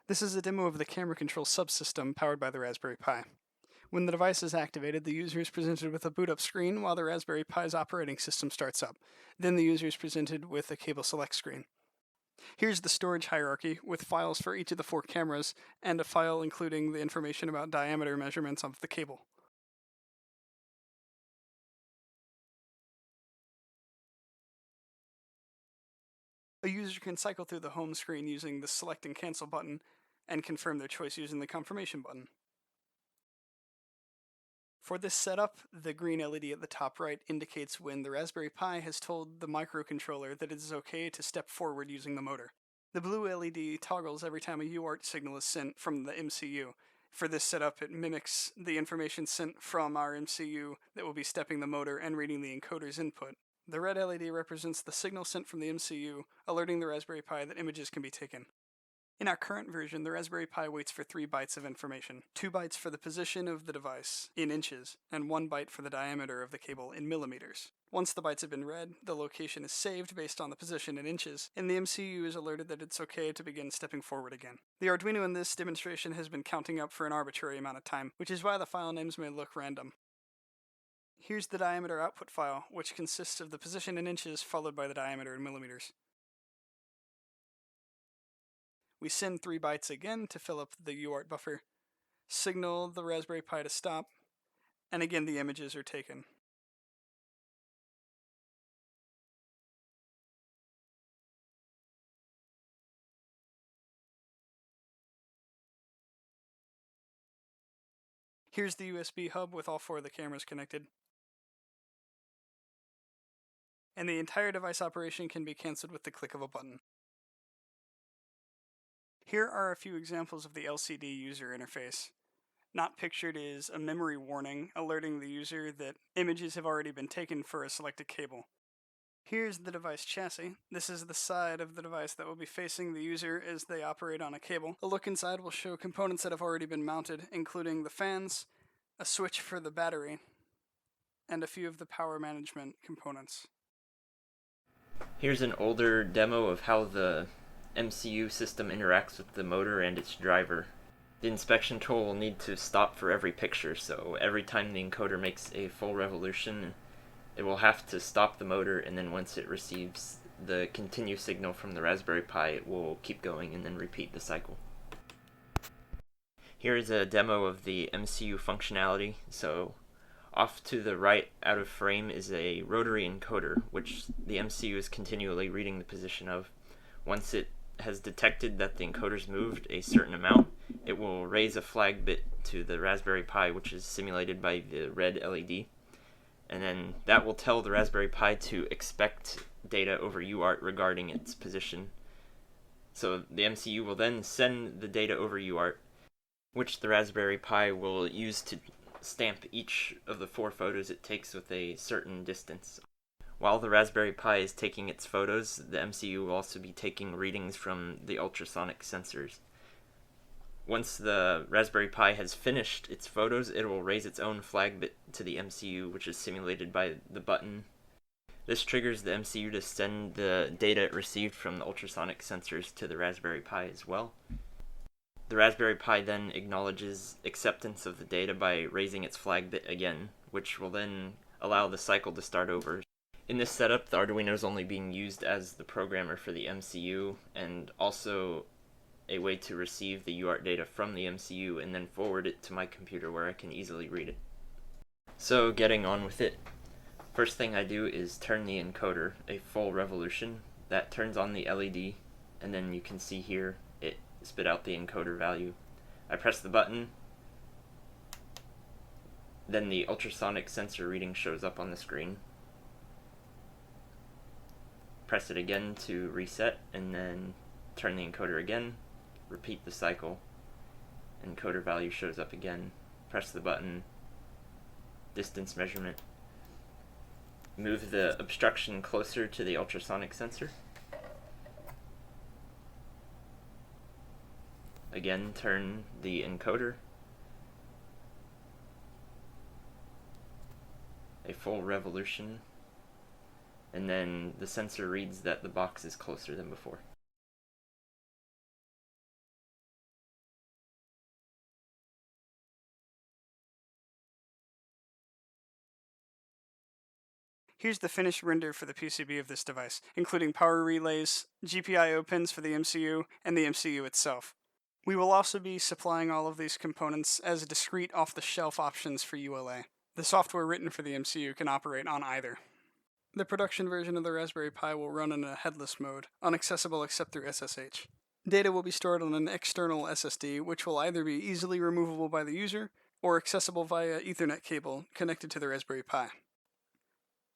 This is a demo of the camera control subsystem powered by the Raspberry Pi. When the device is activated, the user is presented with a boot up screen while the Raspberry Pi's operating system starts up. Then the user is presented with a cable select screen. Here's the storage hierarchy with files for each of the 4 cameras and a file including the information about diameter measurements of the cable. A user can cycle through the home screen using the select and cancel button and confirm their choice using the confirmation button. For this setup, the green LED at the top right indicates when the Raspberry Pi has told the microcontroller that it is okay to step forward using the motor. The blue LED toggles every time a UART signal is sent from the MCU. For this setup, it mimics the information sent from our MCU that will be stepping the motor and reading the encoder's input. The red LED represents the signal sent from the MCU, alerting the Raspberry Pi that images can be taken. In our current version, the Raspberry Pi waits for 3 bytes of information. 2 bytes for the position of the device, in inches, and 1 byte for the diameter of the cable, in millimeters. Once the bytes have been read, the location is saved based on the position in inches, and the MCU is alerted that it's okay to begin stepping forward again. The Arduino in this demonstration has been counting up for an arbitrary amount of time, which is why the file names may look random. Here's the diameter output file, which consists of the position in inches followed by the diameter in millimeters. We send 3 bytes again to fill up the UART buffer, signal the Raspberry Pi to stop, and again the images are taken. Here's the USB hub with all 4 of the cameras connected. And the entire device operation can be cancelled with the click of a button. Here are a few examples of the LCD user interface. Not pictured is a memory warning alerting the user that images have already been taken for a selected cable. Here's the device chassis. This is the side of the device that will be facing the user as they operate on a cable. A look inside will show components that have already been mounted, including the fans, a switch for the battery, and a few of the power management components. Here's an older demo of how the MCU system interacts with the motor and its driver. The inspection tool will need to stop for every picture, so every time the encoder makes a full revolution, it will have to stop the motor, and then once it receives the continue signal from the Raspberry Pi, it will keep going and then repeat the cycle. Here is a demo of the MCU functionality. So off to the right out of frame is a rotary encoder, which the MCU is continually reading the position of. Once it has detected that the encoder's moved a certain amount, it will raise a flag bit to the Raspberry Pi, which is simulated by the red LED. And then that will tell the Raspberry Pi to expect data over UART regarding its position. So the MCU will then send the data over UART, which the Raspberry Pi will use to stamp each of the 4 photos it takes with a certain distance. While the Raspberry Pi is taking its photos, the MCU will also be taking readings from the ultrasonic sensors. Once the Raspberry Pi has finished its photos, it will raise its own flag bit to the MCU, which is simulated by the button. This triggers the MCU to send the data it received from the ultrasonic sensors to the Raspberry Pi as well. The Raspberry Pi then acknowledges acceptance of the data by raising its flag bit again, which will then allow the cycle to start over. In this setup, the Arduino is only being used as the programmer for the MCU, and also a way to receive the UART data from the MCU and then forward it to my computer where I can easily read it. So getting on with it, first thing I do is turn the encoder a full revolution. That turns on the LED, and then you can see here it spit out the encoder value. I press the button, then the ultrasonic sensor reading shows up on the screen. Press it again to reset, and then turn the encoder again, repeat the cycle, encoder value shows up again. Press the button, distance measurement, move the obstruction closer to the ultrasonic sensor. Again, turn the encoder, a full revolution, and then the sensor reads that the box is closer than before. Here's the finished render for the PCB of this device, including power relays, GPIO pins for the MCU, and the MCU itself. We will also be supplying all of these components as discrete off-the-shelf options for ULA. The software written for the MCU can operate on either. The production version of the Raspberry Pi will run in a headless mode, unaccessible except through SSH. Data will be stored on an external SSD, which will either be easily removable by the user or accessible via Ethernet cable connected to the Raspberry Pi.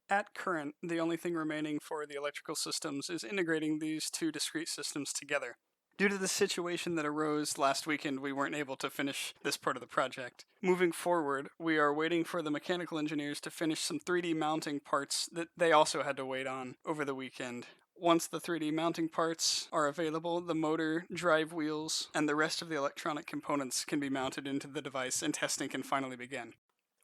At current, the only thing remaining for the electrical systems is integrating these two discrete systems together. Due to the situation that arose last weekend, we weren't able to finish this part of the project. Moving forward, we are waiting for the mechanical engineers to finish some 3D mounting parts that they also had to wait on over the weekend. Once the 3D mounting parts are available, the motor, drive wheels, and the rest of the electronic components can be mounted into the device and testing can finally begin.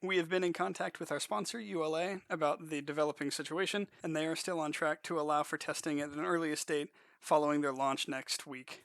We have been in contact with our sponsor, ULA, about the developing situation, and they are still on track to allow for testing at an earliest date following their launch next week.